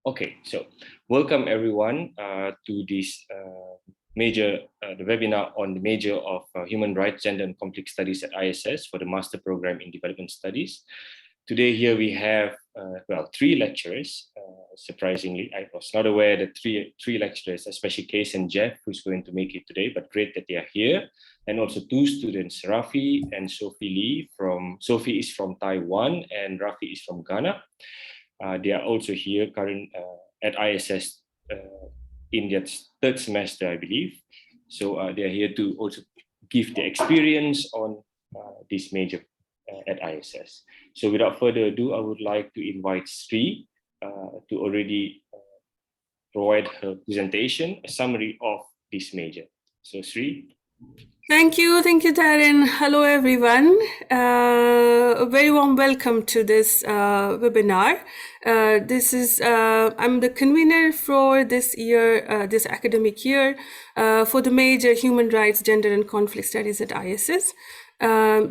Okay, so welcome everyone to this the webinar on the major of Human Rights, Gender and Conflict Studies at ISS for the Master Program in Development Studies. Today here we have, three lecturers. Surprisingly, I was not aware that three lecturers, especially Case and Jeff, who's going to make it today, but great that they are here. And also two students, Rafi and Sophie Lee. Sophie is from Taiwan and Rafi is from Ghana. They are also here at ISS in their third semester, I believe. So they are here to also give the experience on this major at ISS. So without further ado, I would like to invite Sri to already provide her presentation, a summary of this major. So Sri. Thank you, Darren. Hello, everyone. A very warm welcome to this webinar. I'm the convener for this year, this academic year, for the major Human Rights, Gender and Conflict Studies at ISS. I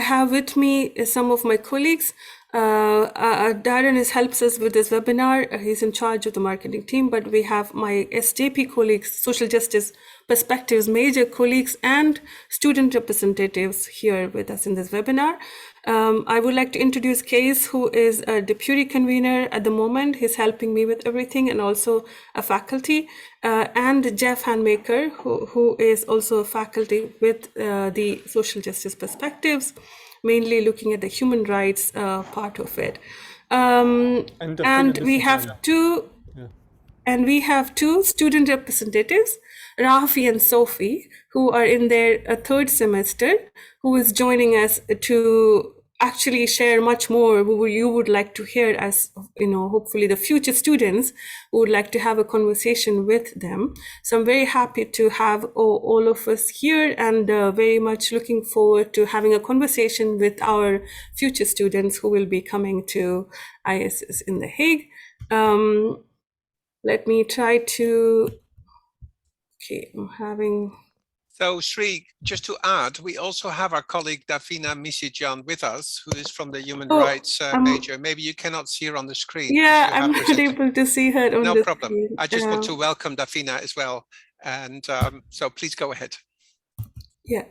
have with me some of my colleagues. Darren helps us with this webinar. He's in charge of the marketing team, but we have my SJP colleagues, social justice perspectives, major colleagues and student representatives here with us in this webinar. I would like to introduce Case, who is a deputy convener at the moment. He's helping me with everything and also a faculty, and Jeff Handmaker, who is also a faculty with the social justice perspectives, mainly looking at the human rights part of it. And we have two student representatives, Rafi and Sophie, who are in their third semester, who is joining us to actually share much more who you would like to hear as, hopefully the future students who would like to have a conversation with them. So I'm very happy to have all of us here and very much looking forward to having a conversation with our future students who will be coming to ISS in The Hague. Let me try to, I'm having... So Sri, just to add, we also have our colleague Dafina Misijan with us, who is from the Human Rights major. Maybe you cannot see her on the screen. Yeah, I'm not able to see her on no problem. Screen. I just want to welcome Dafina as well. And so please go ahead. Yeah,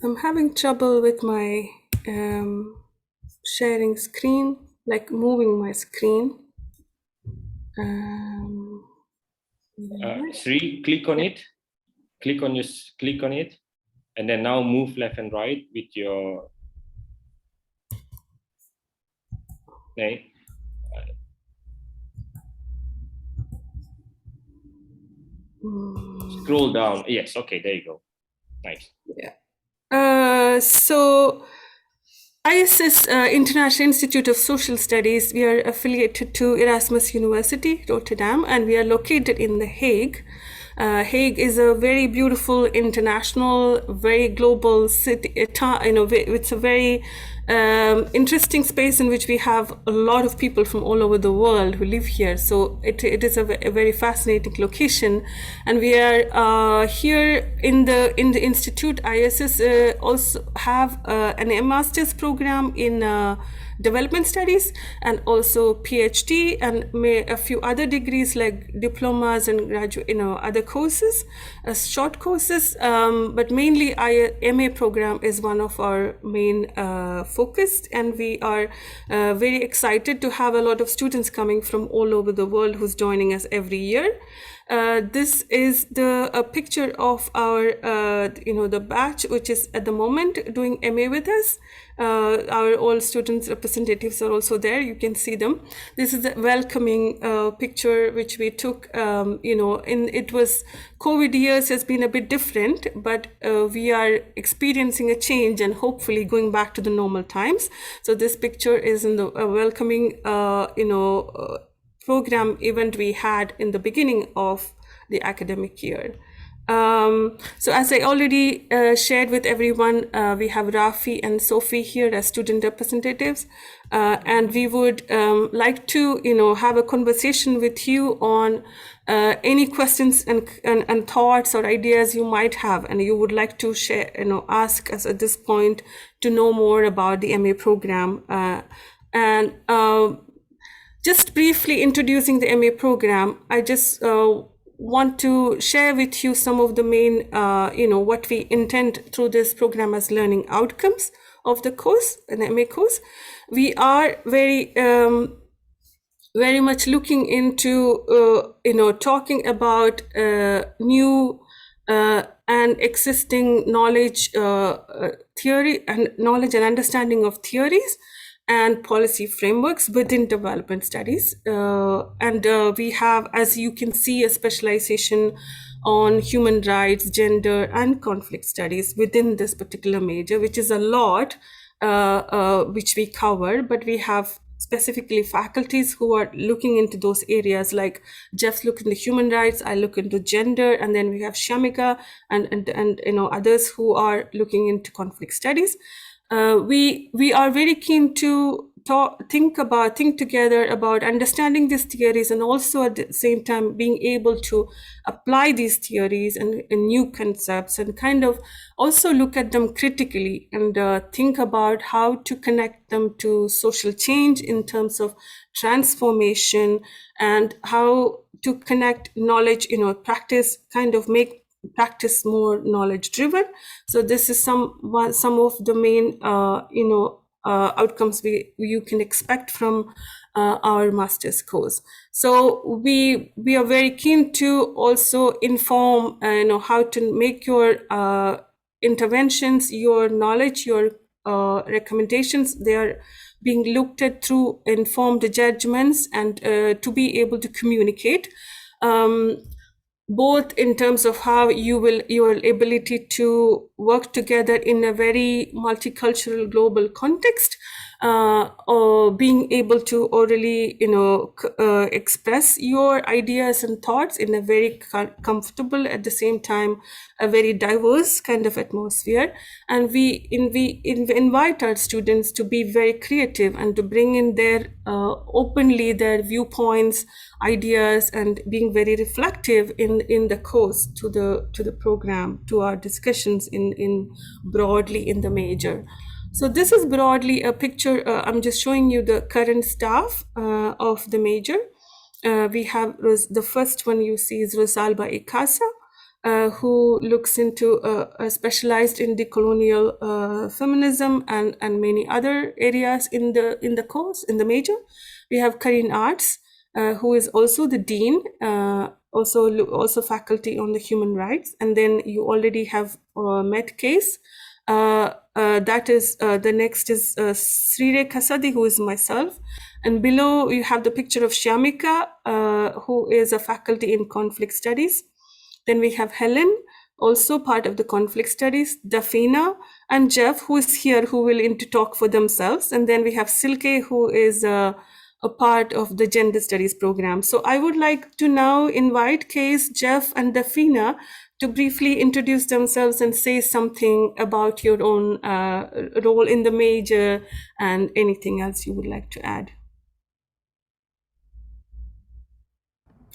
I'm having trouble with my sharing screen, like moving my screen. Sri, click on it. Click on it, and then now move left and right with your. Okay. Scroll down. Yes. Okay. There you go. Nice. Yeah. So ISS, International Institute of Social Studies, we are affiliated to Erasmus University, Rotterdam, and we are located in The Hague. Hague is a very beautiful, international, very global city. It's a very interesting space in which we have a lot of people from all over the world who live here. So it is a very fascinating location, and we are here in the institute. ISS also have an master's program in development studies and also PhD and a few other degrees like diplomas and graduate, other courses, short courses. But mainly MA program is one of our main focus, and we are very excited to have a lot of students coming from all over the world who's joining us every year. This is a picture of our, the batch, which is at the moment doing MA with us. Our all students representatives are also there. You can see them. This is a welcoming picture which we took. It was COVID years has been a bit different, but we are experiencing a change and hopefully going back to the normal times. So this picture is in the welcoming, program event we had in the beginning of the academic year. So as I already shared with everyone, we have Rafi and Sophie here as student representatives, and we would like to, have a conversation with you on any questions and thoughts or ideas you might have, and you would like to share, ask us at this point to know more about the MA program. just briefly introducing the MA program, I just want to share with you some of the main, what we intend through this program as learning outcomes of the course, an MA course. We are very much looking into, talking about new and existing knowledge, theory and knowledge and understanding of theories and policy frameworks within development studies. We have, as you can see, a specialization on human rights, gender, and conflict studies within this particular major, which is a lot, which we cover, but we have specifically faculties who are looking into those areas, like Jeff's look into human rights, I look into gender, and then we have Shamika and others who are looking into conflict studies. We are very keen to think together about understanding these theories, and also at the same time being able to apply these theories and new concepts, and kind of also look at them critically and think about how to connect them to social change in terms of transformation, and how to connect knowledge, practice, kind of make practice more knowledge driven. So this is some of the main outcomes you can expect from our master's course. So we are very keen to also inform how to make your interventions, your knowledge, your recommendations, they are being looked at through informed judgments, and to be able to communicate, both in terms of how your ability to work together in a very multicultural global context, or being able to orally express your ideas and thoughts in a very comfortable, at the same time a very diverse kind of atmosphere. And we invite our students to be very creative and to bring in their openly their viewpoints, ideas, and being very reflective in the course, to the program, to our discussions in broadly in the major. So this is broadly a picture. I'm just showing you the current staff of the major. We have the first one you see is Rosalba Ikasa, who looks into specialized in decolonial feminism and many other areas in the course, in the major. We have Karin Arts, who is also the dean, also faculty on the human rights. And then you already have met Case. That is the next is Srirek Kasadi, who is myself. And below you have the picture of Shamika, who is a faculty in conflict studies. Then we have Helen, also part of the conflict studies, Dafina, and Jeff, who is here, who will talk for themselves. And then we have Silke, who is a part of the gender studies program. So I would like to now invite Case, Jeff, and Dafina to briefly introduce themselves and say something about your own role in the major and anything else you would like to add.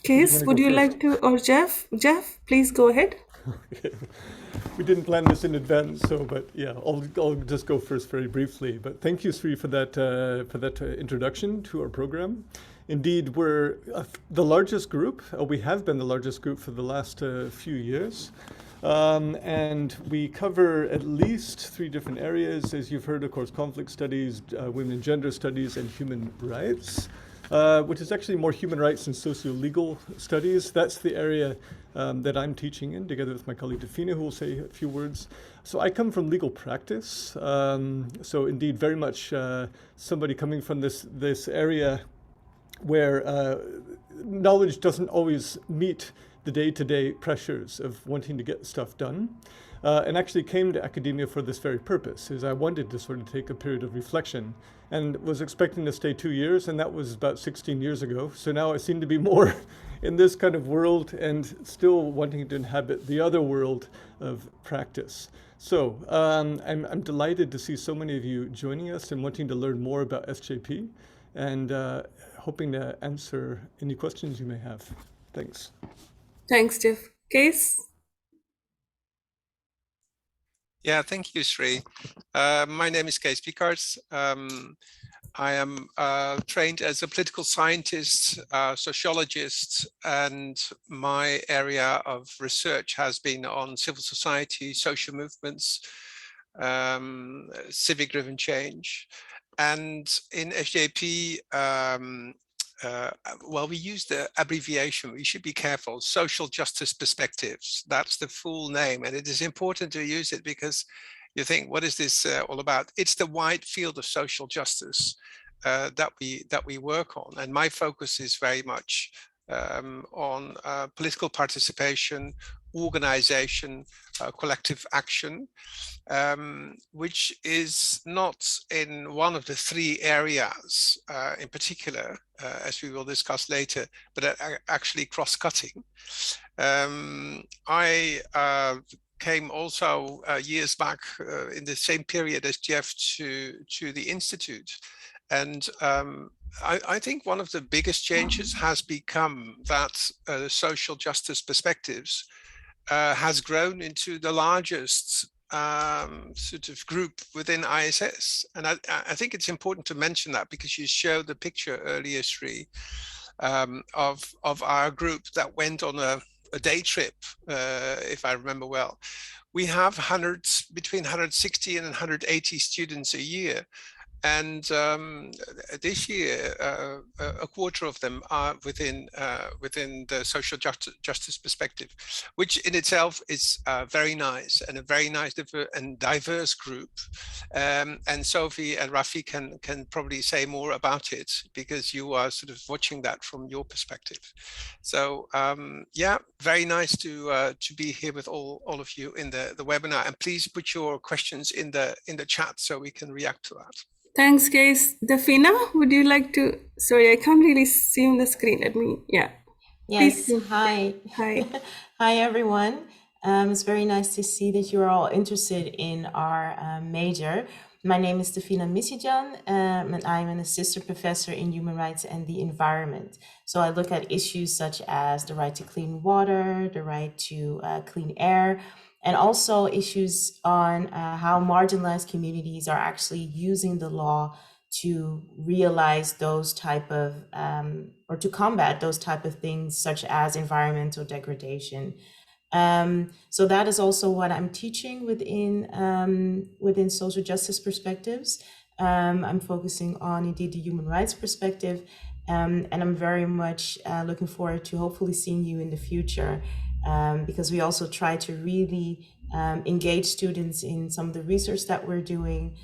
Case, would you like to, or Jeff? Jeff, please go ahead. Okay. We didn't plan this in advance, but yeah, I'll just go first very briefly. But thank you, Sri, for that introduction to our program. Indeed, we're the largest group. We have been the largest group for the last few years. And we cover at least 3 different areas, as you've heard, of course, conflict studies, women and gender studies, and human rights. Which is actually more human rights and socio-legal studies. That's the area that I'm teaching in, together with my colleague Dafina, who will say a few words. So I come from legal practice. So indeed, very much somebody coming from this area where knowledge doesn't always meet the day-to-day pressures of wanting to get stuff done. And actually came to academia for this very purpose, is I wanted to sort of take a period of reflection, and was expecting to stay 2 years, and that was about 16 years ago. So now I seem to be more in this kind of world and still wanting to inhabit the other world of practice. So I'm delighted to see so many of you joining us and wanting to learn more about SJP, and hoping to answer any questions you may have. Thanks. Thanks, Jeff. Case? Yeah, thank you, Sri. My name is Kees Piekarts. I am trained as a political scientist, sociologist, and my area of research has been on civil society, social movements, civic-driven change. And in SJP, well, we use the abbreviation, we should be careful, social justice perspectives. That's the full name, and it is important to use it because you think, what is this all about? It's the wide field of social justice that we work on, and my focus is very much on political participation, organization, collective action, which is not in one of the three areas in particular, as we will discuss later, but actually cross-cutting. I came also years back in the same period as Jeff to the Institute. And I think one of the biggest changes has become that social justice perspectives has grown into the largest sort of group within ISS. And I think it's important to mention that because you showed the picture earlier, Sri, of our group that went on a day trip, if I remember well. We have between 160 and 180 students a year. And this year, a quarter of them are within the social justice perspective, which in itself is very nice and a very nice and diverse group. And Sophie and Rafi can probably say more about it because you are sort of watching that from your perspective. So yeah, very nice to be here with all of you in the webinar. And please put your questions in the chat so we can react to that. Thanks, guys. Dafina, would you like to? Sorry, I can't really see on the screen. Let me, yeah. Yes, Please. hi. Hi. Hi, everyone. It's very nice to see that you're all interested in our major. My name is Dafina Misijan, and I'm an assistant professor in human rights and the environment. So I look at issues such as the right to clean water, the right to clean air, and also issues on how marginalized communities are actually using the law to realize those type of, or to combat those type of things, such as environmental degradation. So that is also what I'm teaching within social justice perspectives. I'm focusing on indeed the human rights perspective, and I'm very much looking forward to hopefully seeing you in the future. Because we also try to really engage students in some of the research that we're doing,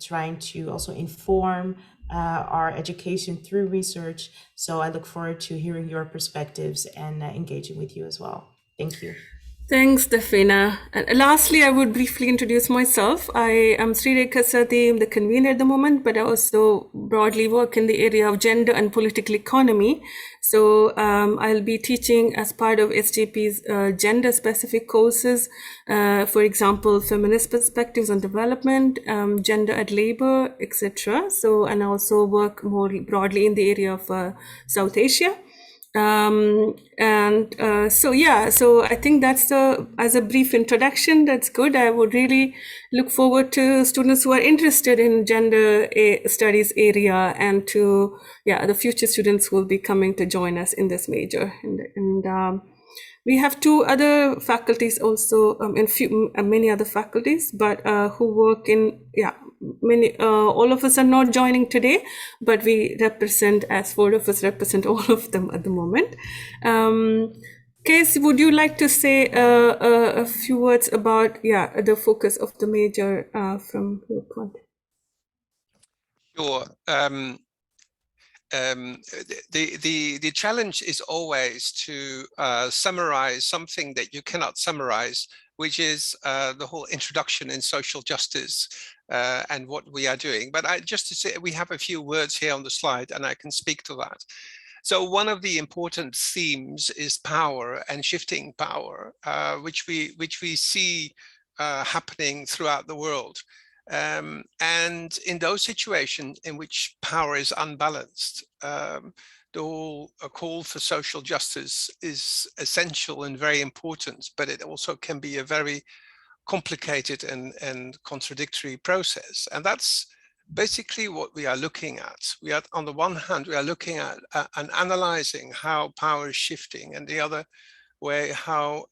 trying to also inform our education through research. So I look forward to hearing your perspectives and engaging with you as well. Thank you. Thanks, Dafina. And lastly, I would briefly introduce myself. I am Sri Rekha Sati, I'm the convener at the moment, but I also broadly work in the area of gender and political economy. So I'll be teaching as part of SJP's gender-specific courses, for example, feminist perspectives on development, gender at labor, etc. So, and I also work more broadly in the area of South Asia. So yeah, so I think that's as a brief introduction, that's good. I would really look forward to students who are interested in gender studies area, and to, yeah, the future students who will be coming to join us in this major. And we have two other faculties also, many other faculties, but who work in, yeah, many, all of us are not joining today, but we represent, as four of us represent all of them at the moment. Case, would you like to say a few words about, yeah, the focus of the major from your point? Sure. The challenge is always to summarize something that you cannot summarize, which is the whole introduction in social justice and what we are doing. But just to say, we have a few words here on the slide, and I can speak to that. So one of the important themes is power and shifting power, which we see happening throughout the world. And in those situations in which power is unbalanced, the whole call for social justice is essential and very important, but it also can be a very complicated and contradictory process. And that's basically what we are looking at, on the one hand, we are looking at and analyzing how power is shifting, and the other way, how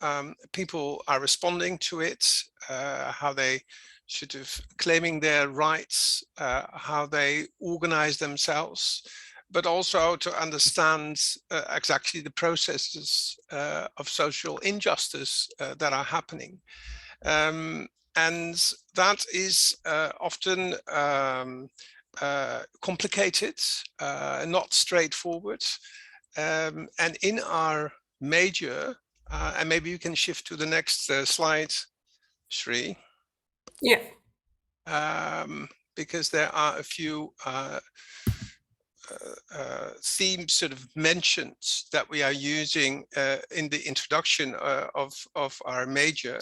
people are responding to it, how they sort of claiming their rights, how they organize themselves, but also to understand exactly the processes of social injustice that are happening. And that is often complicated, not straightforward. And in our major, and maybe you can shift to the next slide, Shri. Yeah. Because there are a few themes sort of mentioned that we are using in the introduction of our major.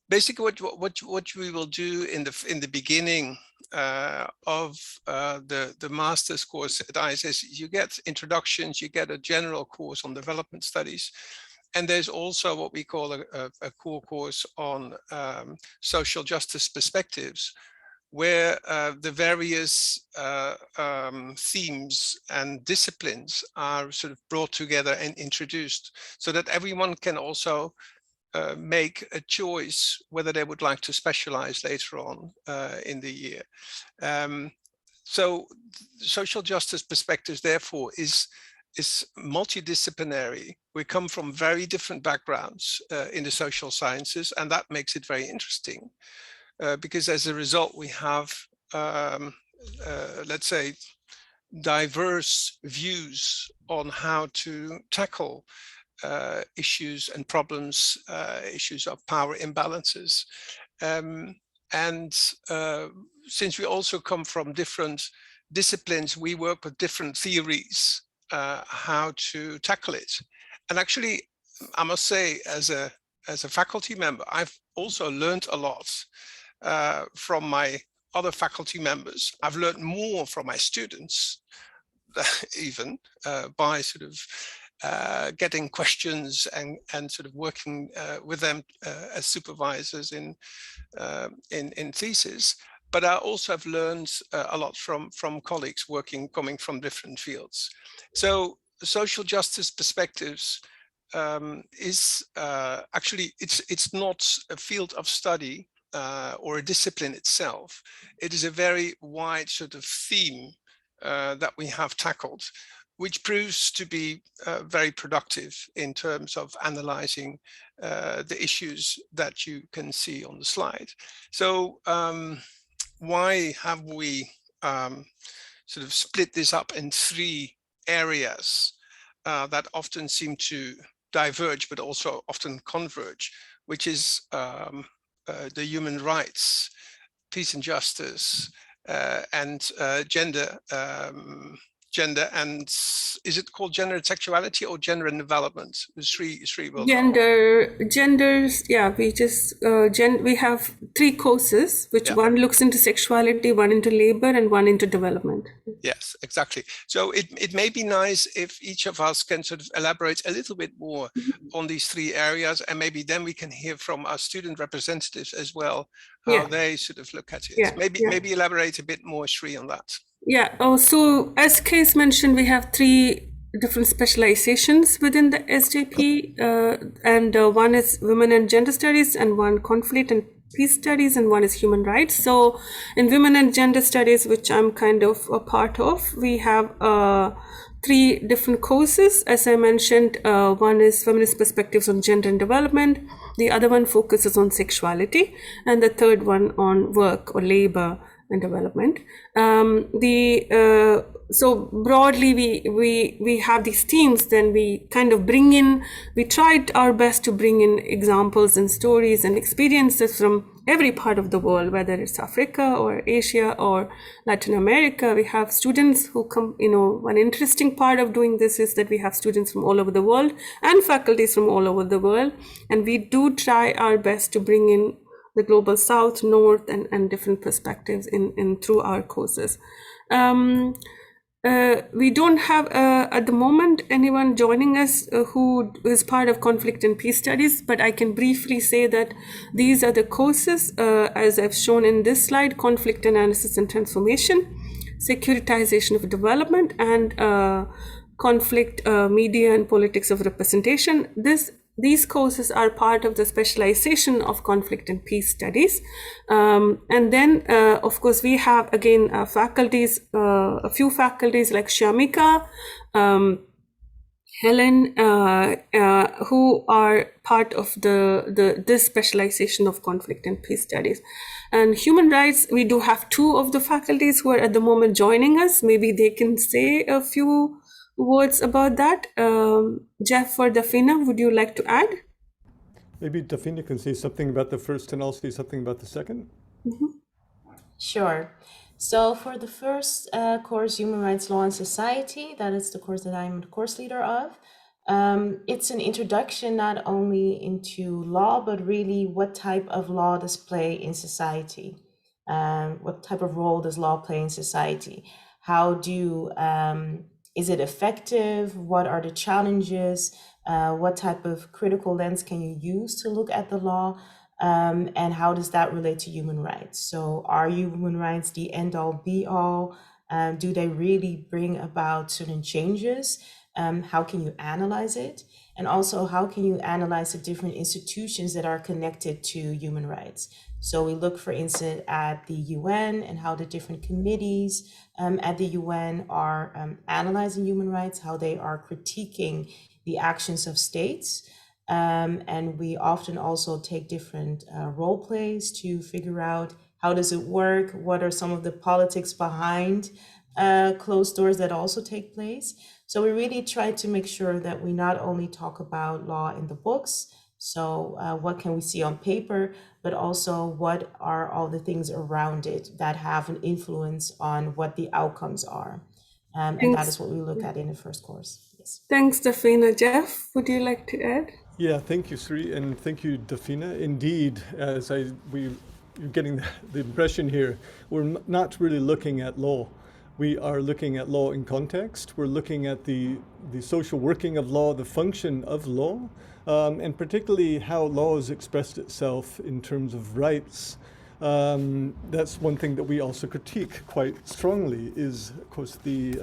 Basically, what we will do in the beginning of the master's course at ISS, you get introductions, you get a general course on development studies, and there's also what we call a core course on social justice perspectives, where the various themes and disciplines are sort of brought together and introduced, so that everyone can also make a choice whether they would like to specialize later on in the year. So social justice perspectives, therefore, is multidisciplinary. We come from very different backgrounds in the social sciences, and that makes it very interesting. Because as a result, we have, let's say, diverse views on how to tackle issues and problems, issues of power imbalances. And since we also come from different disciplines, we work with different theories, how to tackle it. And actually, I must say, as a faculty member, I've also learned a lot from my other faculty members. I've learned more from my students, even by sort of getting questions and sort of working with them as supervisors in thesis. But I also have learned a lot from colleagues coming from different fields. So social justice perspectives is actually, it's not a field of study or a discipline itself. It is a very wide sort of theme that we have tackled, which proves to be very productive in terms of analyzing the issues that you can see on the slide. So why have we sort of split this up in three areas that often seem to diverge, but also often converge, which is the human rights, peace and justice, and gender, and is it called gender and sexuality or gender and development? Shri will know. Genders, yeah, we have three courses, which one looks into sexuality, one into labor, and one into development. Yes, exactly. So it may be nice if each of us can sort of elaborate a little bit more on these three areas, and maybe then we can hear from our student representatives as well, how they sort of look at it. Maybe elaborate a bit more, Shri, on that. Yeah. Oh, so as Case mentioned, we have three different specializations within the SJP, and one is women and gender studies, and one conflict and peace studies, and one is human rights. So in women and gender studies, which I'm kind of a part of, we have three different courses. As I mentioned, one is feminist perspectives on gender and development, the other one focuses on sexuality, and the third one on work or labor and development. So broadly, we have these themes. Then we kind of we tried our best to bring in examples and stories and experiences from every part of the world, whether it's Africa or Asia or Latin America. We have students who come, one interesting part of doing this is that we have students from all over the world and faculties from all over the world. And we do try our best to bring in the global south, north, and different perspectives in through our courses. We don't have at the moment anyone joining us who is part of conflict and peace studies, but I can briefly say that these are the courses, as I've shown in this slide: conflict analysis and transformation, securitization of development, and conflict, media and politics of representation. These courses are part of the specialization of conflict and peace studies. And then, of course, we have, again, faculties, a few faculties like Shamika, Helen, who are part of this specialization of conflict and peace studies. And human rights, we do have two of the faculties who are at the moment joining us. Maybe they can say a few words about that. Jeff or Dafina, would you like to add? Maybe Dafina can say something about the first and I'll say something about the second. Sure. So for the first course, Human Rights, Law and Society, that is the course that I'm the course leader of. It's an introduction not only into law, but really what type of law does play in society? What type of role does law play in society? Is it effective? What are the challenges? What type of critical lens can you use to look at the law? And how does that relate to human rights? So are human rights the end all be all? Do they really bring about certain changes? How can you analyze it? And also, how can you analyze the different institutions that are connected to human rights? So we look, for instance, at the UN and how the different committees at the UN are analyzing human rights, how they are critiquing the actions of states. And we often also take different role plays to figure out how does it work, what are some of the politics behind closed doors that also take place. So we really try to make sure that we not only talk about law in the books, so what can we see on paper, but also what are all the things around it that have an influence on what the outcomes are. And that is what we look at in the first course. Yes. Thanks, Dafina. Jeff, would you like to add? Yeah, thank you, Sri, and thank you, Dafina. Indeed, as you're getting the impression here, we're not really looking at law. We are looking at law in context. We're looking at the social working of law, the function of law, and particularly how law has expressed itself in terms of rights. That's one thing that we also critique quite strongly is, of course, the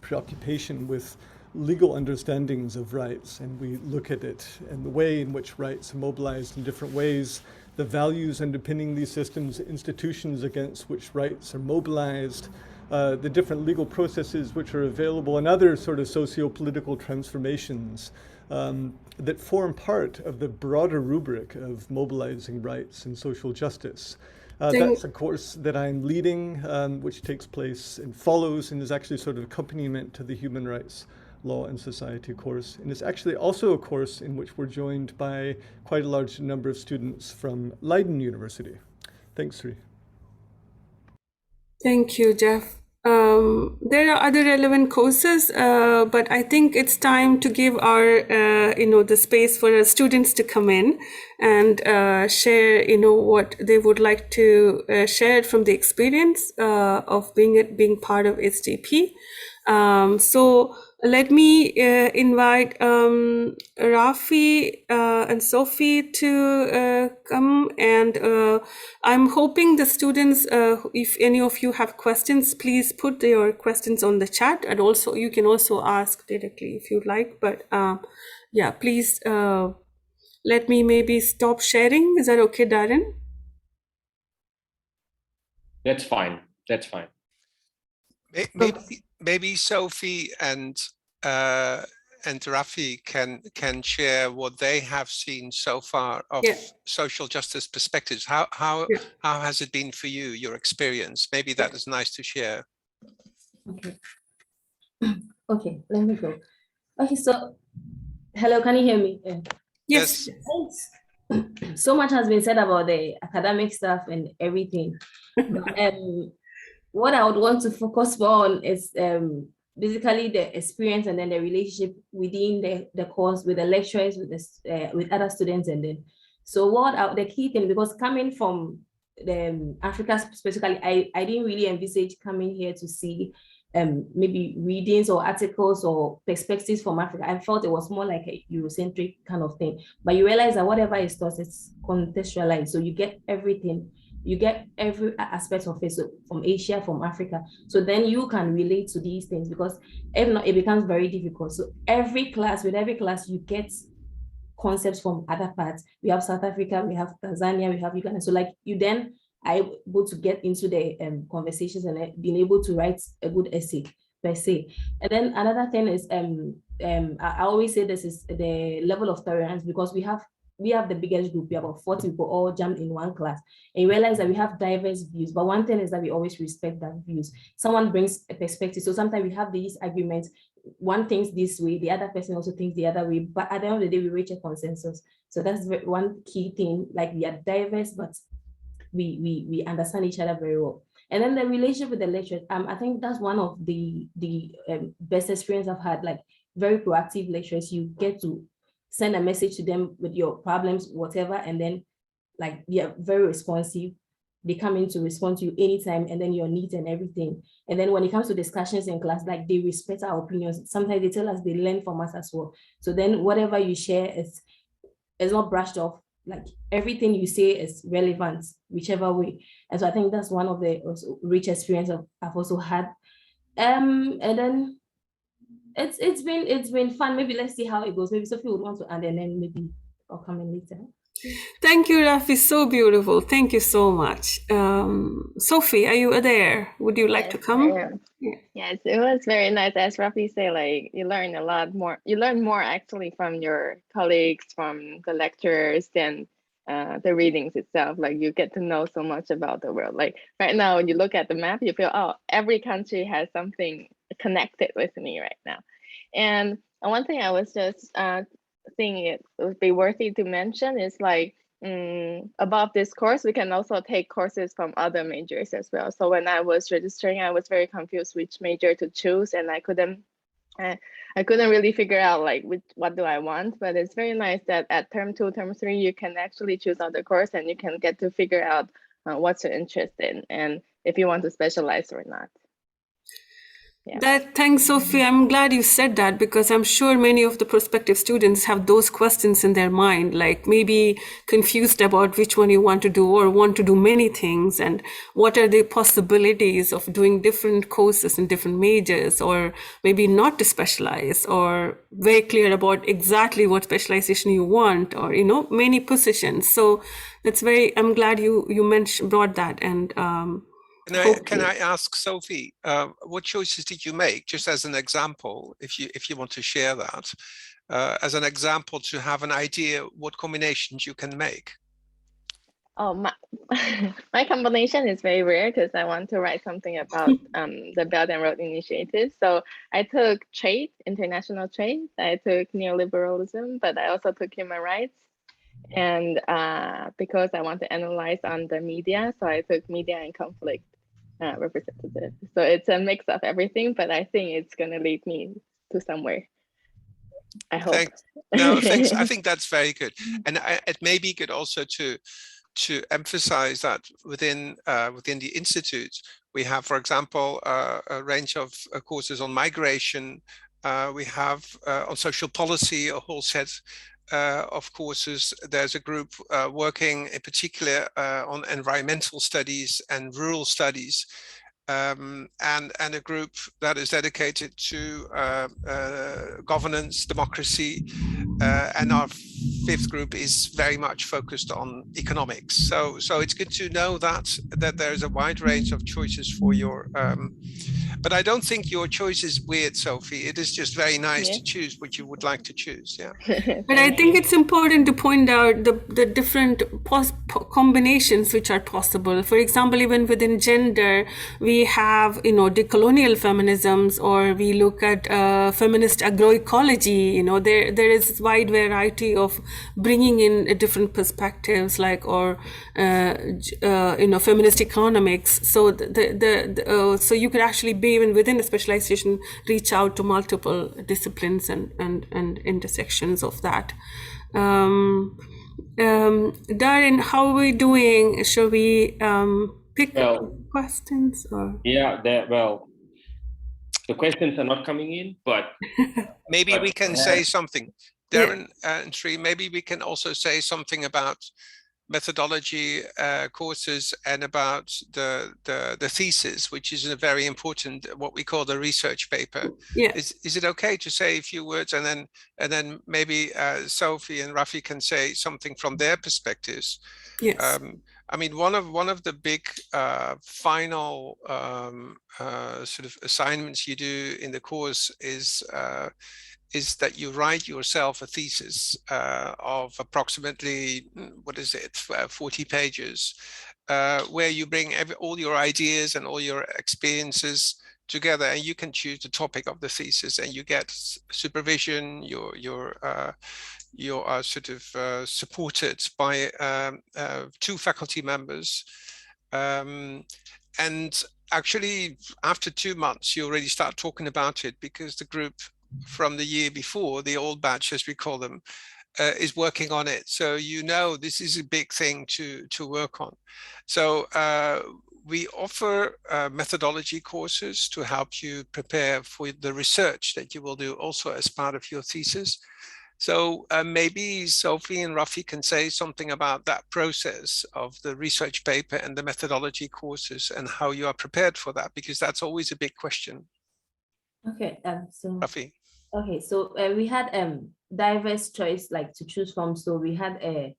preoccupation with legal understandings of rights, and we look at it and the way in which rights are mobilized in different ways, the values underpinning these systems, institutions against which rights are mobilized, the different legal processes which are available, and other sort of socio-political transformations that form part of the broader rubric of mobilizing rights and social justice. That's a course that I'm leading, which takes place and follows and is actually sort of accompaniment to the Human Rights, Law and Society course. And it's actually also a course in which we're joined by quite a large number of students from Leiden University. Thanks, Sri. Thank you, Jeff. There are other relevant courses, but I think it's time to give our, the space for our students to come in and share, what they would like to share from the experience of being part of SJP. So let me invite Rafi and Sophie to come, and I'm hoping the students, if any of you have questions, please put your questions on the chat, and also you can also ask directly if you'd like, but yeah, please let me maybe stop sharing. Is that okay, Darren? That's fine. That's fine. Maybe Sophie and Rafi can share what they have seen so far of social justice perspectives. How has it been for you, your experience? Maybe that is nice to share. Okay, let me go. Okay, so hello, can you hear me? Yes. So much has been said about the academic stuff and everything. What I would want to focus more on is basically the experience and then the relationship within the course with the lecturers, with other students, and then so the key thing, because coming from the Africa specifically, I didn't really envisage coming here to see maybe readings or articles or perspectives from Africa. I felt it was more like a Eurocentric kind of thing. But you realize that whatever is taught is contextualized. So you get everything, you get every aspect of it, so from Asia, from Africa. So then you can relate to these things, because if not, it becomes very difficult. So with every class, you get concepts from other parts. We have South Africa, we have Tanzania, we have Uganda. So like you then are able to get into the conversations and being able to write a good essay per se. And then another thing is, I always say this is the level of tolerance, because we have the biggest group. We have about 40 people all jammed in one class, and you realize that we have diverse views. But one thing is that we always respect that views. Someone brings a perspective, so sometimes we have these arguments. One thinks this way, the other person also thinks the other way, but at the end of the day, we reach a consensus. So that's one key thing. Like, we are diverse, but we understand each other very well. And then the relationship with the lecturers, I think that's one of the best experience I've had. Like, very proactive lecturers. You get to send a message to them with your problems, whatever, and then like, you're very responsive. They come in to respond to you anytime, and then your needs and everything. And then when it comes to discussions in class, like, they respect our opinions. Sometimes they tell us they learn from us as well. So then whatever you share is not brushed off. Like, everything you say is relevant, whichever way. And so I think that's one of the rich experience I've also had. And then it's been fun. Maybe let's see how it goes. Maybe Sophie would want to add, and then maybe I'll come in later. Thank you, Rafi. So beautiful. Thank you so much. Sophie, are you there? Would you like to come? Yeah. Yes, it was very nice. As Rafi said, like, you learn a lot more. You learn more actually from your colleagues, from the lecturers, than the readings itself. Like, you get to know so much about the world. Like, right now, when you look at the map, you feel, oh, every country has something connected with me right now. And one thing I was just think it would be worthy to mention is, like, above this course, we can also take courses from other majors as well. So when I was registering, I was very confused which major to choose, and I couldn't really figure out, like, what do I want. But it's very nice that at term 2, term 3, you can actually choose other course, and you can get to figure out what you're interested in and if you want to specialize or not. Yeah. Thanks, Sophie. I'm glad you said that, because I'm sure many of the prospective students have those questions in their mind, like maybe confused about which one you want to do, or want to do many things, and what are the possibilities of doing different courses in different majors, or maybe not to specialize, or very clear about exactly what specialization you want, or, many positions. So that's I'm glad you brought that. And Can I ask Sophie, what choices did you make, just as an example, if you want to share that, as an example, to have an idea what combinations you can make? Oh, my combination is very rare, because I want to write something about the Belt and Road Initiative. So I took trade, international trade. I took neoliberalism, but I also took human rights. And because I want to analyze on the media, so I took media and conflict representative. So it's a mix of everything, but I think it's going to lead me to somewhere. I hope. Thanks. No, thanks. I think that's very good. And it may be good also to emphasize that within the Institute, we have, for example, a range of courses on migration. We have on social policy a whole set of courses. There's a group working in particular on environmental studies and rural studies, and a group that is dedicated to governance, democracy, and our fifth group is very much focused on economics. So it's good to know that there's a wide range of choices for your but I don't think your choice is weird, Sophie. It is just very nice to choose what you would like to choose. Yeah. But I think it's important to point out the different combinations which are possible. For example, even within gender, we have, decolonial feminisms, or we look at feminist agroecology. There is wide variety of bringing in different perspectives, or feminist economics. So so you could actually be, even within a specialization, reach out to multiple disciplines and intersections of that. Darren, how are we doing? Shall we pick questions? Or? Yeah, The questions are not coming in, but maybe we can say something. Yeah. Darren and Sri, maybe we can also say something about methodology courses and about the thesis, which is a very important, what we call the research paper. Yeah. Is it okay to say a few words, and then maybe Sophie and Rafi can say something from their perspectives? Yes. I mean, one of the big final sort of assignments you do in the course is that you write yourself a thesis of approximately, 40 pages, where you bring all your ideas and all your experiences together, and you can choose the topic of the thesis, and you get supervision. You are sort of supported by 2 faculty members, and actually after 2 months you already start talking about it, because the group from the year before, the old batch as we call them, is working on it. So this is a big thing to work on. So we offer methodology courses to help you prepare for the research that you will do also as part of your thesis. So maybe Sophie and Rafi can say something about that process of the research paper and the methodology courses and how you are prepared for that, because that's always a big question. Okay, so Rafi. Okay, so we had diverse choice like to choose from. So we had a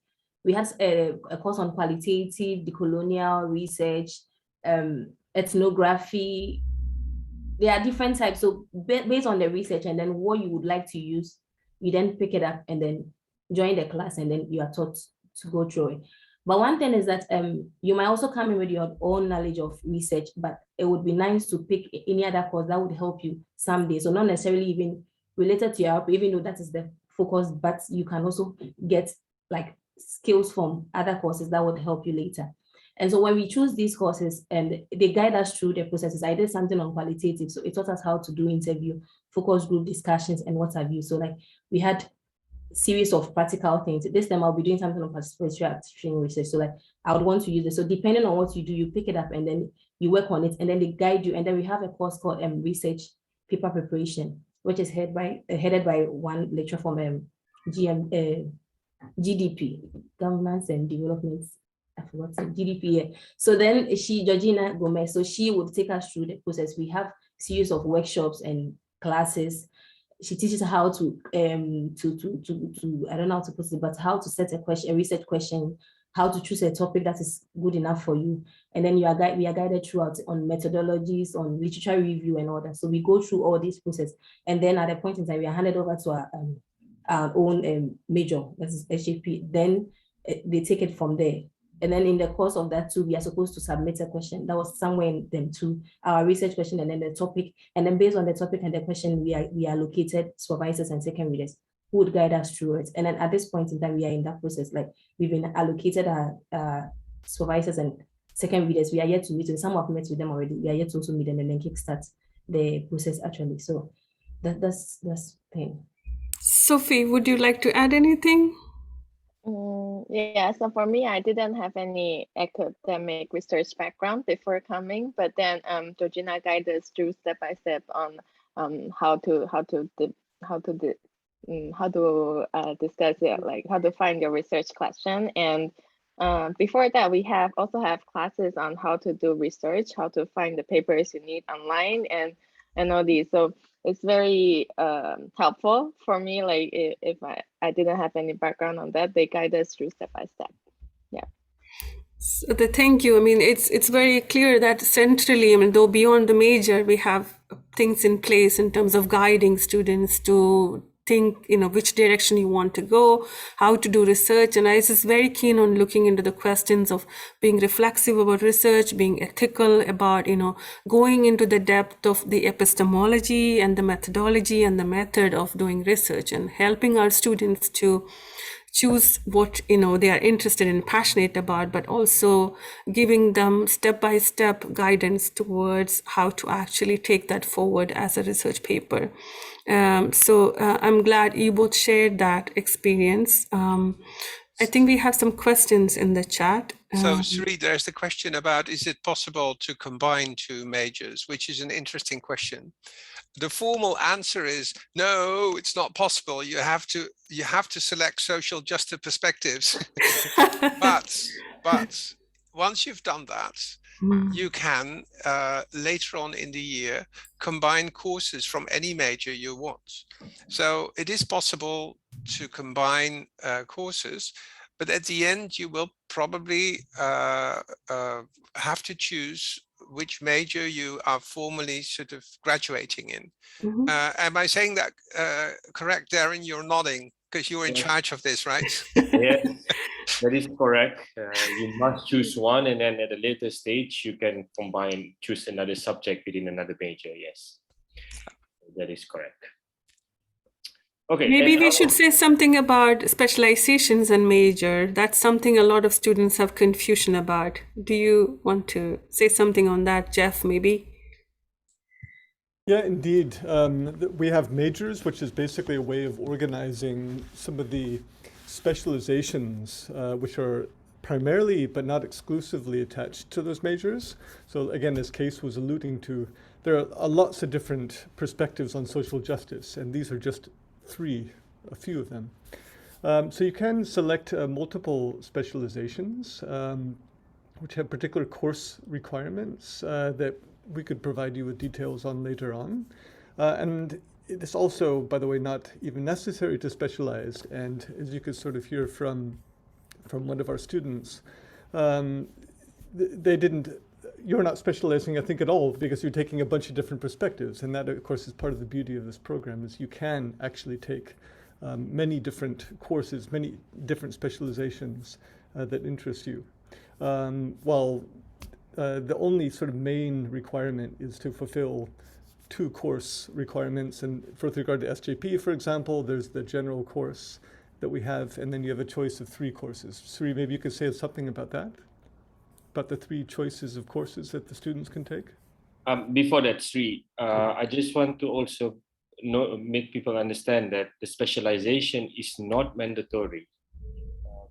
course on qualitative decolonial research, ethnography. There are different types. So based on the research and then what you would like to use, you then pick it up and then join the class, and then you are taught to go through it. But one thing is that you might also come in with your own knowledge of research, but it would be nice to pick any other course that would help you someday. So not necessarily even related to your, even though that is the focus, but you can also get like skills from other courses that would help you later. And so when we choose these courses and they guide us through the processes, I did something on qualitative. So it taught us how to do interview, focus group discussions, and what have you. So like we had series of practical things. This time I'll be doing something on participatory research. So like I would want to use it. So depending on what you do, you pick it up and then you work on it, and then they guide you. And then we have a course called research paper preparation, which is headed by one lecturer from GDP, Governance and Development. I forgot GDP. Yeah. So then Georgina Gomez, so she would take us through the process. We have series of workshops and classes. She teaches how to I don't know how to put it, but how to set a research question, how to choose a topic that is good enough for you. And then we are guided throughout on methodologies, on literature review and all that. So we go through all these processes. And then at a point in time, we are handed over to our own major, that is SJP. Then they take it from there. And then in the course of that too, we are supposed to submit a question that was somewhere in them too, our research question and then the topic. And then based on the topic and the question, we allocated supervisors and second readers who would guide us through it. And then at this point in time, we are in that process. Like we've been allocated our supervisors and second readers. We are yet to meet, and some have met with them already. We are yet to also meet them and then kickstart the process actually. So that's the thing. Sophie, would you like to add anything? Yeah, so for me, I didn't have any academic research background before coming, but then Georgina guided us through step by step on how to discuss it, like how to find your research question. And before that, we also have classes on how to do research, how to find the papers you need online, and all these. So it's very helpful for me. Like if I didn't have any background on that, they guide us through step by step. Yeah. So thank you. I mean, it's very clear that centrally, I mean, though beyond the major, we have things in place in terms of guiding students to think, which direction you want to go, how to do research. And I was very keen on looking into the questions of being reflexive about research, being ethical about, going into the depth of the epistemology and the methodology and the method of doing research, and helping our students to choose what they are interested in, passionate about, but also giving them step-by-step guidance towards how to actually take that forward as a research paper. So I'm glad you both shared that experience. I think we have some questions in the chat. So Sri, there's the question about, is it possible to combine 2 majors, which is an interesting question. the formal answer is no, it's not possible. You have to select social justice perspectives. but once you've done that, you can later on in the year combine courses from any major you want. So it is possible to combine courses, but at the end you will probably have to choose which major you are formally sort of graduating in. Am I saying that correct, Darren? You're nodding because you're in charge of this, right? Yes, that is correct. You must choose one, and then at a later stage, you can choose another subject within another major. Yes, that is correct. Okay. Maybe we should say something about specializations and major. That's something a lot of students have confusion about. Do you want to say something on that, Jeff, maybe? Yeah, indeed. We have majors, which is basically a way of organizing some of the specializations, which are primarily but not exclusively attached to those majors. So again, as Case was alluding to, there are lots of different perspectives on social justice, and these are just a few of them. So you can select multiple specializations, which have particular course requirements that we could provide you with details on later on. And it is also, by the way, not even necessary to specialize. And as you could sort of hear from one of our students, you're not specializing, I think, at all, because you're taking a bunch of different perspectives. And that, of course, is part of the beauty of this program, is you can actually take many different courses, many different specializations that interest you. While the only sort of main requirement is to fulfill 2 course requirements. And with regard to SJP, for example, there's the general course that we have, and then you have a choice of 3 courses. Sri, maybe you could say something about that? About the 3 choices of courses that the students can take? Before that, Sri, I just want to also make people understand that the specialization is not mandatory,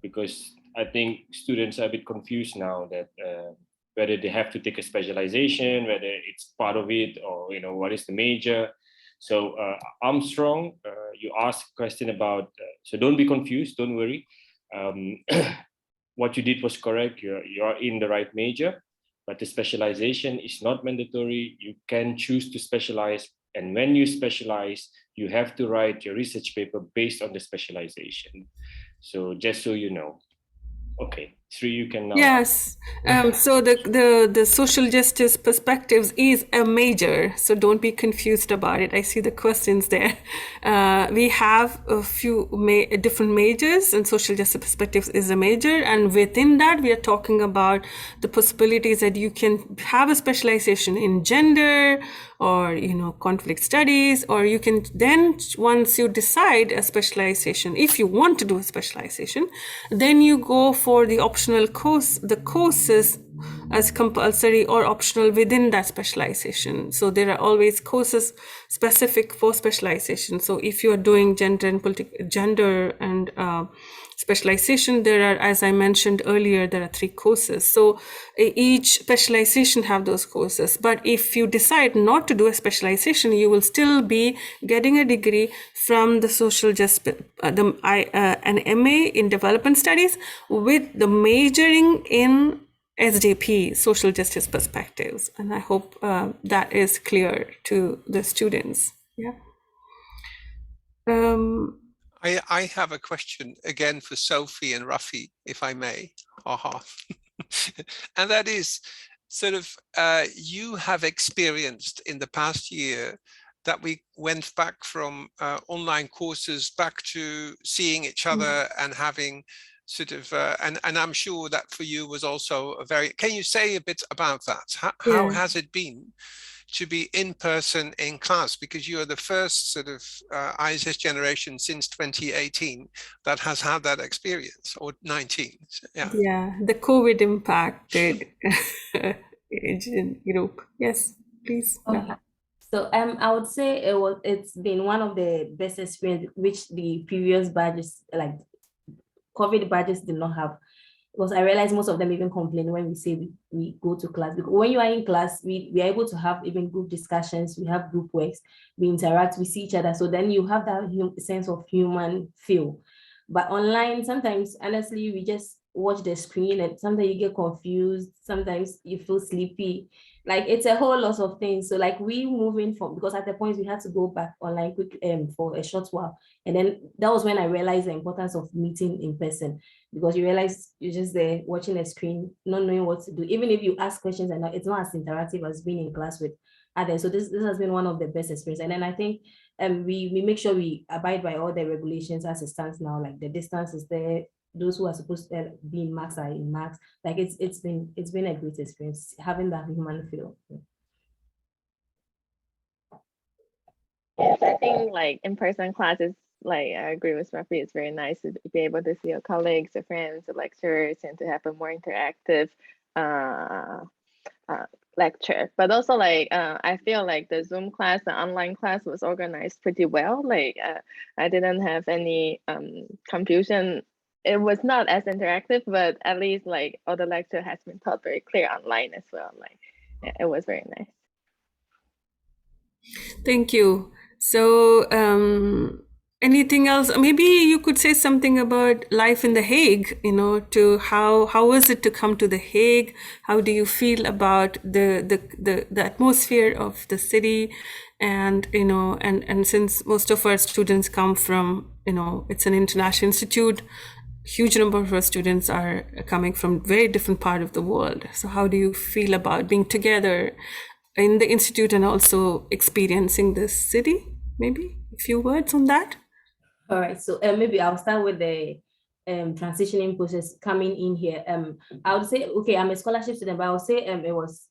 because I think students are a bit confused now that whether they have to take a specialization, whether it's part of it, or what is the major. So Armstrong, you asked a question about, so don't be confused, don't worry. What you did was correct, you are in the right major, but the specialization is not mandatory. You can choose to specialize, and when you specialize, you have to write your research paper based on the specialization. So just so you know. Okay, Sri, you can now. Yes. So the social justice perspectives is a major, so don't be confused about it. I see the questions there. We have a few different majors, and social justice perspectives is a major, and within that we are talking about the possibilities that you can have a specialization in gender, or conflict studies, or you can then, once you decide a specialization, if you want to do a specialization, then you go for the optional course, the courses as compulsory or optional within that specialization. So there are always courses specific for specialization. So if you are doing gender and specialization, there are, as I mentioned earlier, there are 3 courses. So each specialization have those courses. But if you decide not to do a specialization, you will still be getting a degree from the social justice, an MA in development studies with the majoring in SJP, social justice perspectives. And I hope that is clear to the students. Yeah. I have a question again for Sophie and Rafi, if I may. And that is sort of, you have experienced in the past year that we went back from online courses back to seeing each other and having sort of, and I'm sure that for you was also a very, can you say a bit about that? How has it been to be in person in class? Because you are the first sort of ISS generation since 2018 that has had that experience, or 19. Yeah, the COVID impacted in Europe. Yes, please. Okay. So I would say it's been one of the best experience which the previous badges, like COVID badges, did not have. because I realize most of them even complain when we say we go to class. Because when you are in class, we are able to have even group discussions, we have group works, we interact, we see each other. So then you have that sense of human feel. But online, sometimes, honestly, we just watch the screen and sometimes you get confused, sometimes you feel sleepy. Like it's a whole lot of things. So like we moving from, because at the point we had to go back online quick for a short while. And then that was when I realized the importance of meeting in person, because you realize you're just there watching a screen, not knowing what to do. Even if you ask questions and it's not as interactive as being in class with others. So this has been one of the best experiences. And then I think we make sure we abide by all the regulations as it stands now, like the distance is there, those who are supposed to be in marks are in marks. Like it's been a great experience having that human feel. Yes, I think like in-person classes, like I agree with Rafi, it's very nice to be able to see your colleagues, your friends, the lecturers, and to have a more interactive lecture. But also like I feel like the Zoom class, the online class was organized pretty well. Like I didn't have any confusion. It was not as interactive, but at least like all the lecture has been taught very clear online as well. Like it was very nice. Thank you. So anything else? Maybe you could say something about life in The Hague, to how was it to come to The Hague? How do you feel about the atmosphere of the city? And, and since most of our students come from, it's an international institute, huge number of our students are coming from very different part of the world. So how do you feel about being together in the institute and also experiencing this city? Maybe a few words on that. All right, so maybe I'll start with the transitioning process coming in here. I would say, okay, I'm a scholarship student, but I would say it was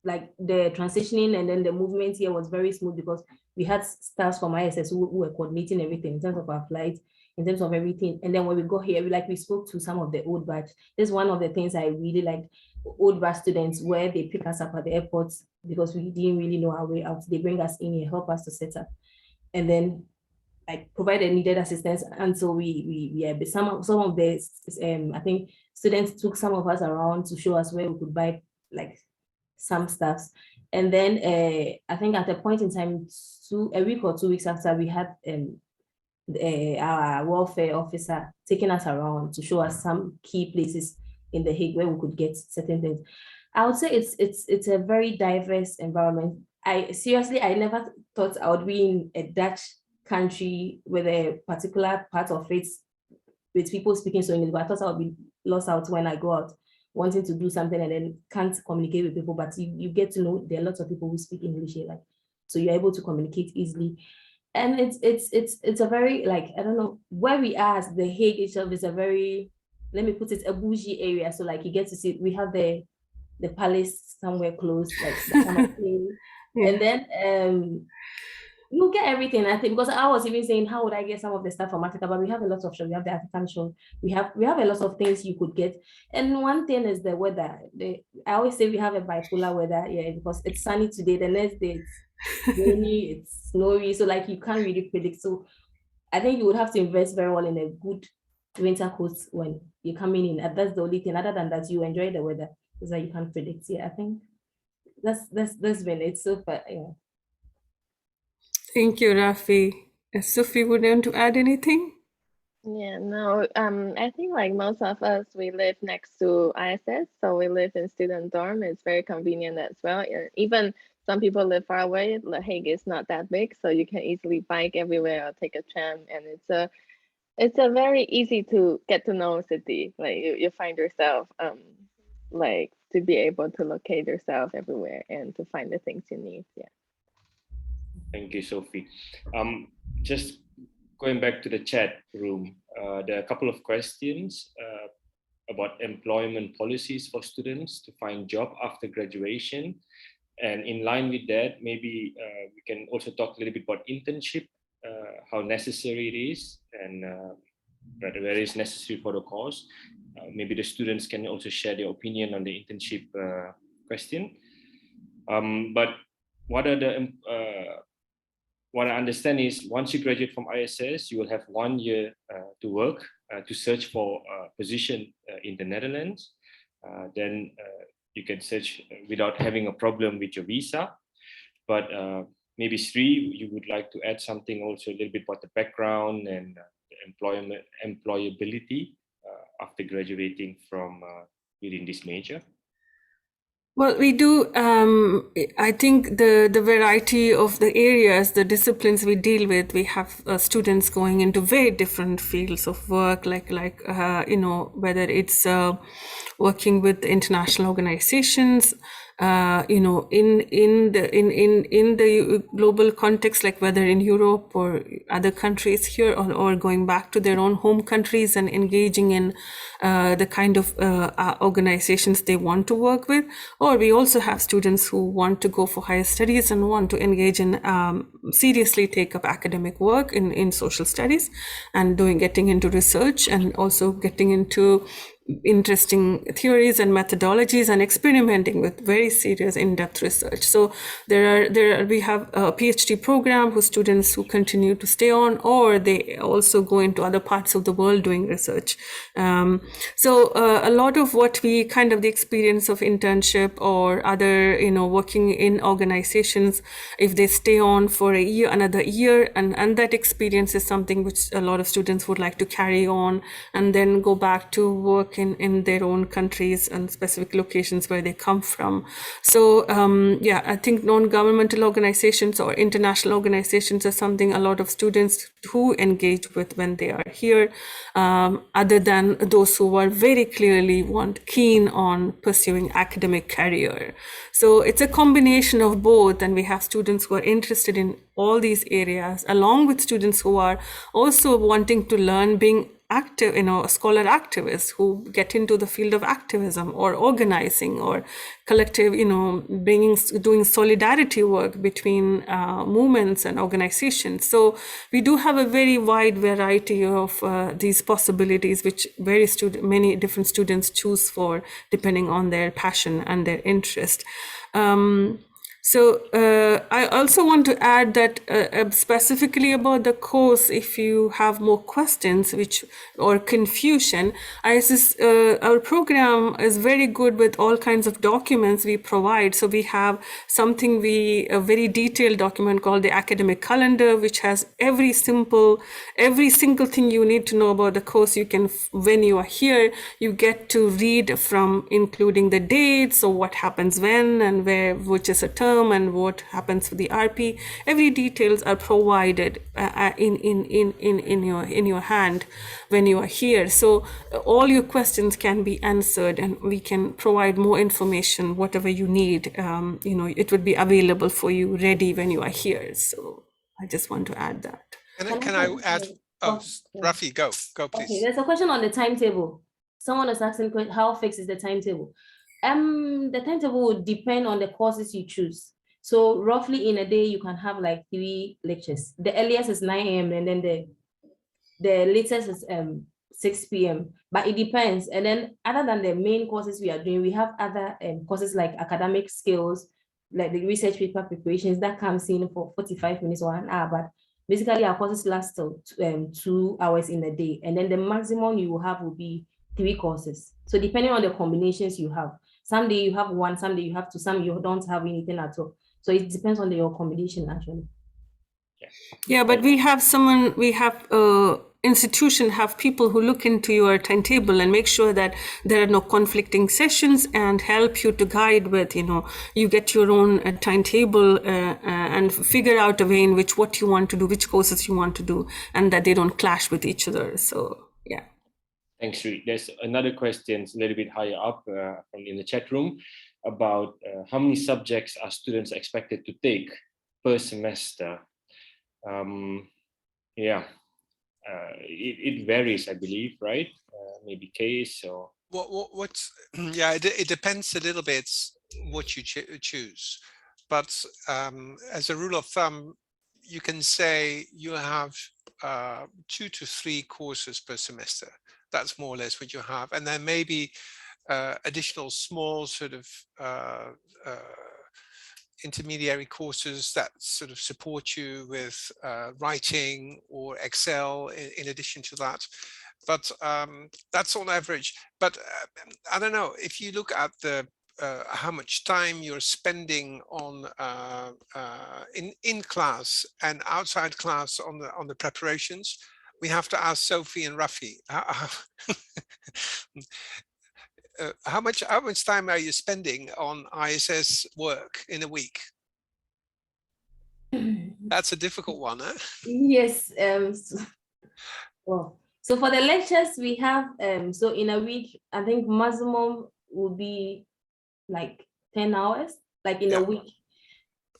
like the transitioning and then the movement here was very smooth, because we had staffs from ISS who were coordinating everything in terms of our flights, in terms of everything. And then when we got here, we spoke to some of the old batch. This is one of the things I really like, old batch students, where they pick us up at the airports because we didn't really know our way out. They bring us in here, help us to set up, and then like provide the needed assistance until some of the I think students took some of us around to show us where we could buy like some stuffs. And then I think at a point in time, a week or 2 weeks after, we had our welfare officer taking us around to show us some key places in The Hague where we could get certain things. I would say it's a very diverse environment. I never thought I would be in a Dutch country with a particular part of it with people speaking so English, but I thought I would be lost out when I go out wanting to do something and then can't communicate with people. But you get to know there are lots of people who speak English here, so you're able to communicate easily. And it's a very, I don't know, where we are as The Hague itself is a very, let me put it, a bougie area. So you get to see, we have the palace somewhere close, that kind of thing. Yeah. And then you get everything, I think, because I was even saying, how would I get some of the stuff from Africa? But we have a lot of shows. We have the African show. We have a lot of things you could get. And one thing is the weather. I always say we have a bipolar weather, because it's sunny today, the next day it's rainy, it's snowy. So you can't really predict. So I think you would have to invest very well in a good winter coat when you're coming in. And that's the only thing. Other than that, you enjoy the weather. Is that you can't predict. Yeah, I think that's been it so far. Yeah. Thank you, Rafi. Sophie, would you want to add anything? Yeah, no, I think most of us, we live next to ISS, so we live in student dorm. It's very convenient as well. Even some people live far away. The Hague is not that big, so you can easily bike everywhere or take a tram, and it's a very easy to get to know city. You find yourself to be able to locate yourself everywhere and to find the things you need. Yeah. Thank you, Sophie. Just going back to the chat room, there are a couple of questions about employment policies for students to find job after graduation. And in line with that, maybe we can also talk a little bit about internship, how necessary it is, and whether it is necessary for the course. Maybe the students can also share their opinion on the internship question. But what I understand is once you graduate from ISS, you will have 1 year to work to search for a position in the Netherlands, then you can search without having a problem with your visa. But maybe Sri, you would like to add something also a little bit about the background and employability after graduating from within this major? Well, we do. I think the variety of the areas, the disciplines we deal with, we have students going into very different fields of work, like whether it's working with international organizations, in the global context, like whether in Europe or other countries here, or going back to their own home countries and engaging in the kind of organizations they want to work with. Or we also have students who want to go for higher studies and want to engage in seriously take up academic work in social studies and getting into research, and also getting into interesting theories and methodologies and experimenting with very serious in-depth research. So we have a PhD program whose students who continue to stay on, or they also go into other parts of the world doing research. So a lot of what we kind of the experience of internship or other, working in organizations, if they stay on for another year, and that experience is something which a lot of students would like to carry on and then go back to work in their own countries and specific locations where they come from. So I think non-governmental organizations or international organizations are something a lot of students who engage with when they are here, other than those who are very clearly keen on pursuing academic career. So it's a combination of both, and we have students who are interested in all these areas, along with students who are also wanting to learn being active, scholar activists who get into the field of activism or organizing or collective, doing solidarity work between movements and organizations. So we do have a very wide variety of these possibilities, which many different students choose for depending on their passion and their interest. So I also want to add that specifically about the course, if you have more questions or confusion, our program is very good with all kinds of documents we provide. So we have a very detailed document called the academic calendar, which has every single thing you need to know about the course. When you are here, you get to read from including the dates, so what happens when and where, which is a term, and what happens with the RP. Every details are provided in your hand when you are here. So all your questions can be answered, and we can provide more information, whatever you need. It would be available for you ready when you are here. So I just want to add that. Can I add? Rafi, go please. Okay, there's a question on the timetable. Someone is asking how fixed is the timetable? The timetable would depend on the courses you choose. So roughly in a day, you can have like 3 lectures. The earliest is 9 a.m. and then the latest is 6 p.m. But it depends. And then other than the main courses we are doing, we have other courses like academic skills, like the research paper preparations that comes in for 45 minutes or an hour. But basically our courses last 2 hours in a day. And then the maximum you will have will be 3 courses. So depending on the combinations you have, some day you have 1, some day you have 2, some you don't have anything at all. So it depends on your combination actually. Yeah, but institution have people who look into your timetable and make sure that there are no conflicting sessions and help you to guide with, you get your own timetable and figure out a way in what you want to do, which courses you want to do, and that they don't clash with each other. So, yeah. Thanks, Sri. There's another question a little bit higher up in the chat room about how many subjects are students expected to take per semester. It varies, I believe, right? Maybe case or it depends a little bit what you choose, but as a rule of thumb, you can say you have 2 to 3 courses per semester. That's more or less what you have, and then maybe additional small sort of intermediary courses that sort of support you with writing or Excel in addition to that. but that's on average. But I don't know, if you look at the how much time you're spending on in class and outside class on the preparations, we have to ask Sophie and Rafi. How much time are you spending on ISS work in a week? That's a difficult one, huh? Yes. Well, so for the lectures we have, so in a week, I think maximum would be like 10 hours, like in a week,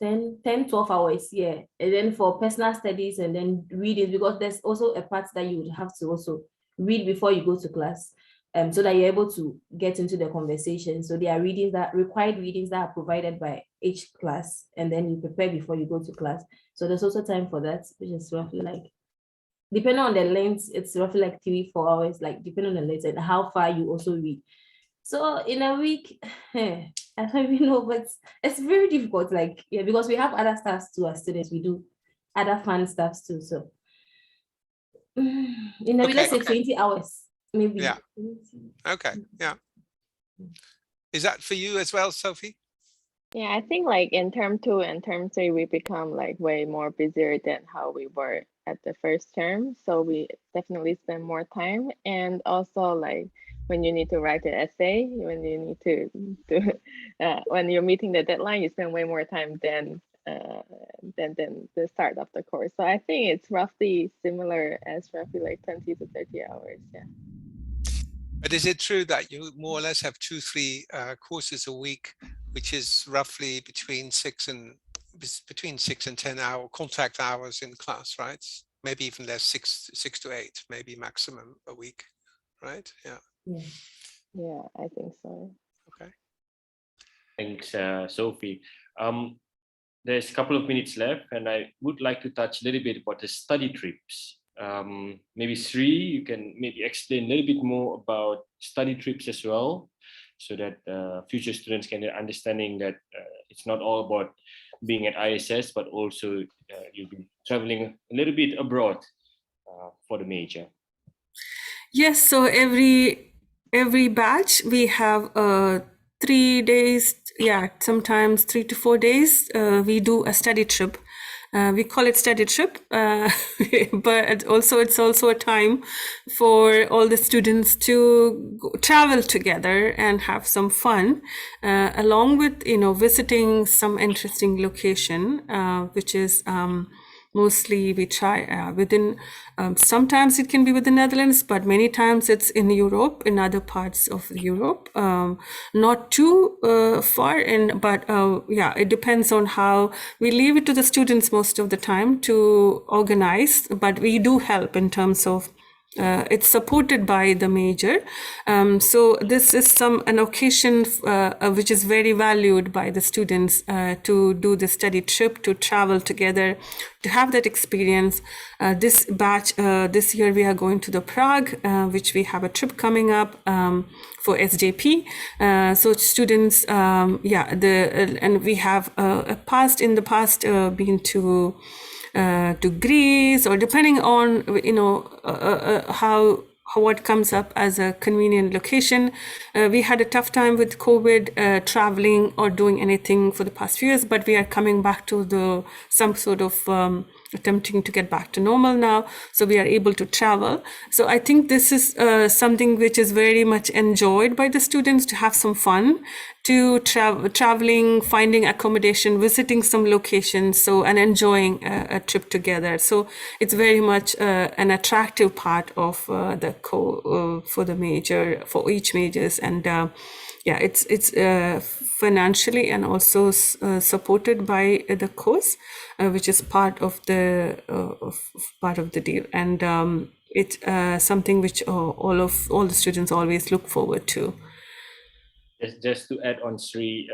12 hours, yeah. And then for personal studies and then reading, because there's also a part that you would have to also read before you go to class, so that you're able to get into the conversation. So there are readings that required readings that are provided by each class, and then you prepare before you go to class. So there's also time for that, which is roughly like, depending on the length, it's roughly like 3-4 hours, like depending on the length and how far you also read. So in a week, I don't even know, but it's very difficult. Like, yeah, because we have other stuff too as students, we do other fun stuff too. So in a week, let's say 20 hours, maybe. Yeah. Okay. Yeah. Is that for you as well, Sophie? Yeah, I think like in term 2 and term 3, we become like way more busier than how we were at the first term. So we definitely spend more time. And also like when you need to write an essay, when you need to do, when you're meeting the deadline, you spend way more time than the start of the course. So I think it's roughly similar as roughly like 20 to 30 hours. Yeah. But is it true that you more or less have 2-3 courses a week, which is roughly between 6 and 10 hour contact hours in class, right? Maybe even less, 6 to 8, maybe maximum a week, right? Yeah. Yeah, I think so. Okay. Thanks, Sophie. There's a couple of minutes left, and I would like to touch a little bit about the study trips. Maybe Sri, you can maybe explain a little bit more about study trips as well, so that future students can get understanding that it's not all about being at ISS, but also you'll be traveling a little bit abroad for the major. Yes, so every batch we have 3 days, sometimes 3 to 4 days, we do a study trip. We call it study trip, but also it's also a time for all the students to travel together and have some fun, along with visiting some interesting location, which is mostly we try within, sometimes it can be within Netherlands, but many times it's in Europe, in other parts of Europe, not too far in, but it depends on how we leave it to the students most of the time to organize, but we do help in terms of it's supported by the major. So this is an occasion which is very valued by the students to do the study trip, to travel together, to have that experience. This batch, this year we are going to the Prague, which we have a trip coming up for SJP. So students, and we have in the past been to Greece, or depending on how what comes up as a convenient location. We had a tough time with COVID traveling or doing anything for the past few years, but we are coming back to some sort of attempting to get back to normal now, so we are able to travel. So I think this is something which is very much enjoyed by the students, to have some fun, to traveling, finding accommodation, visiting some locations, and enjoying a trip together. So it's very much an attractive part of for the major, for each majors, and it's financially and also supported by the course, which is part of the deal, and it's something which all the students always look forward to. Just to add on Sri,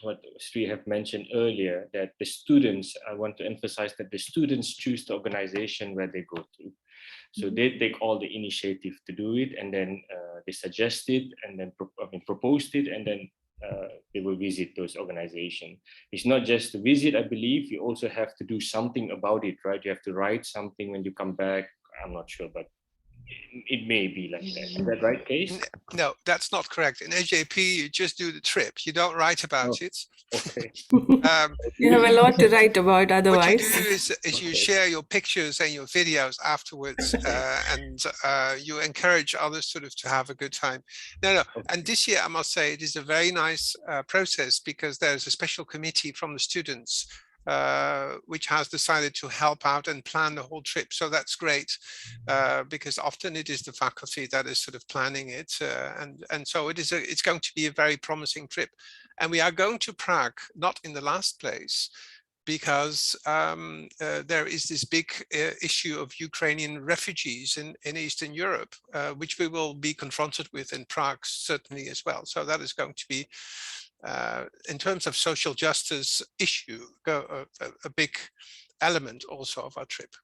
what Sri have mentioned earlier, that the students, I want to emphasize that the students choose the organization where they go to. So they take all the initiative to do it, and then they suggest it, and then proposed it, and then they will visit those organizations. It's not just to visit, I believe, you also have to do something about it, right? You have to write something when you come back. I'm not sure, but it may be like that. Is that right, Case? No, that's not correct. In SJP, you just do the trip. You don't write about it. Okay. You have a lot to write about What you otherwise. do is you share your pictures and your videos afterwards, and you encourage others sort of to have a good time. No. And this year, I must say, it is a very nice process, because there's a special committee from the students which has decided to help out and plan the whole trip. So that's great, because often it is the faculty that is sort of planning it, and so it's going to be a very promising trip. And we are going to Prague, not in the last place, because there is this big issue of Ukrainian refugees in Eastern Europe, which we will be confronted with in Prague certainly as well. So that is going to be, in terms of social justice issue, a big element also of our trip.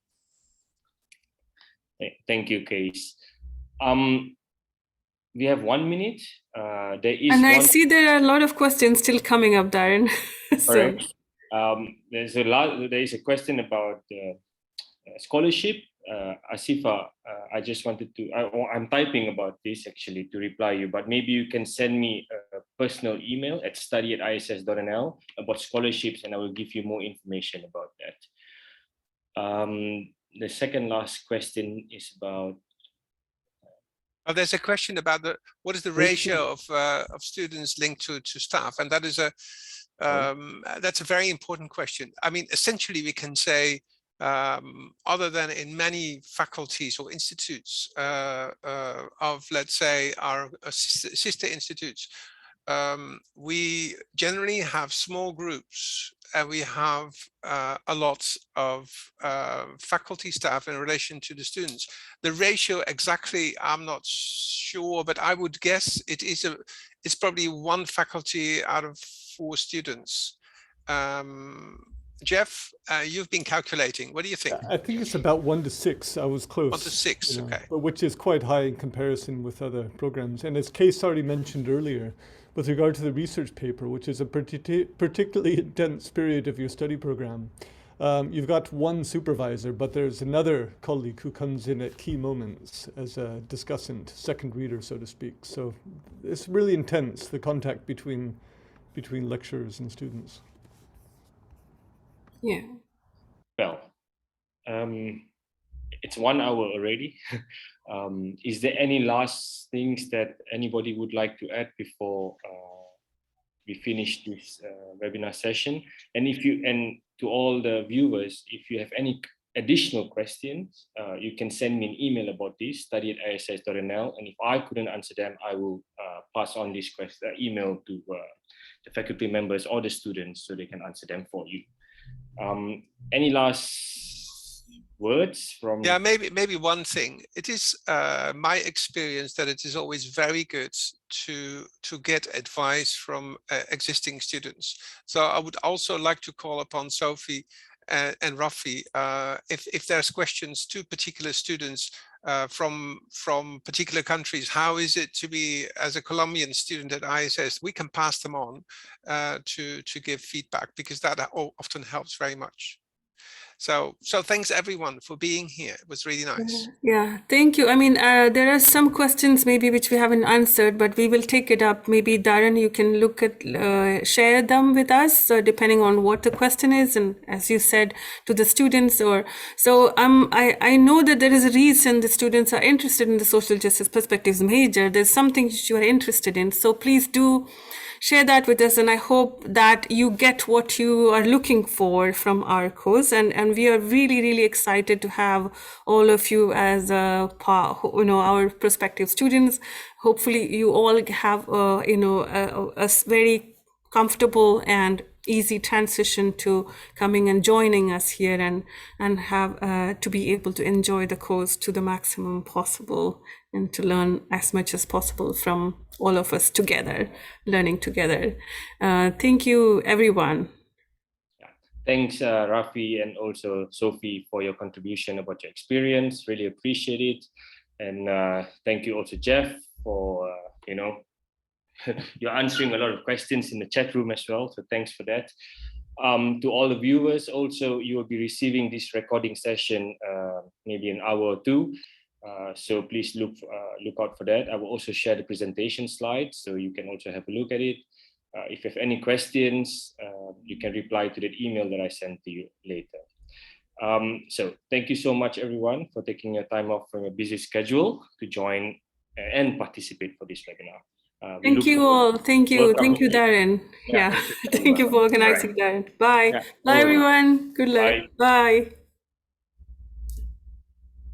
Thank you, Case. We have 1 minute. There is and I see there are a lot of questions still coming up, Darren. Correct. There is a question about scholarship. Asifa, I just wanted to, I'm typing about this actually to reply you, but maybe you can send me a personal email at study@iss.nl about scholarships, and I will give you more information about that. The second last question is about. There's a question about what is the ratio of students linked to staff, and that is that's a very important question. I mean, essentially, we can say, other than in many faculties or institutes of, let's say, our sister institutes, we generally have small groups, and we have a lot of faculty staff in relation to the students. The ratio exactly, I'm not sure, but I would guess it's probably 1 faculty out of 4 students. Jeff, you've been calculating. What do you think? I think it's about 1 to 6. I was close. 1 to 6, okay. But which is quite high in comparison with other programs. And as Case already mentioned earlier, with regard to the research paper, which is a particularly intense period of your study program, you've got 1 supervisor, but there's another colleague who comes in at key moments as a discussant, second reader, so to speak. So it's really intense, the contact between lecturers and students. Yeah. Well, it's 1 hour already. Is there any last things that anybody would like to add before we finish this webinar session? And to all the viewers, if you have any additional questions, you can send me an email about this, study@iss.nl, and if I couldn't answer them, I will pass on this email to the faculty members or the students so they can answer them for you. Any last words from? Yeah, maybe one thing. It is my experience that it is always very good to get advice from existing students. So I would also like to call upon Sophie and Rafi, if there's questions to particular students from particular countries, how is it to be as a Colombian student at ISS? We can pass them on to give feedback, because that often helps very much. So thanks everyone for being here. It was really nice. Yeah, thank you. I mean, there are some questions maybe which we haven't answered, but we will take it up. Maybe Darren, you can look at, share them with us, depending on what the question is. And as you said, to the students I know that there is a reason the students are interested in the social justice perspectives major. There's something you are interested in. So please do share that with us, and I hope that you get what you are looking for from our course. And we are really, really excited to have all of you as our prospective students. Hopefully, you all have a very comfortable and easy transition to coming and joining us here, and have to be able to enjoy the course to the maximum possible, and to learn as much as possible from all of us together, learning together. Thank you, everyone. Thanks, Rafi, and also Sophie, for your contribution about your experience. Really appreciate it. And thank you also, Jeff, for, you're answering a lot of questions in the chat room as well. So thanks for that. To all the viewers, also, you will be receiving this recording session maybe an hour or 2. So please look out for that. I will also share the presentation slides, so you can also have a look at it. If you have any questions, you can reply to that email that I sent to you later. So thank you so much, everyone, for taking your time off from your busy schedule to join and participate for this webinar. Thank you all. Thank you. Welcome. Thank you, Darren. Yeah. Thank you for organizing, Darren. Bye. Yeah, Bye, everyone. Good luck. Bye. Bye.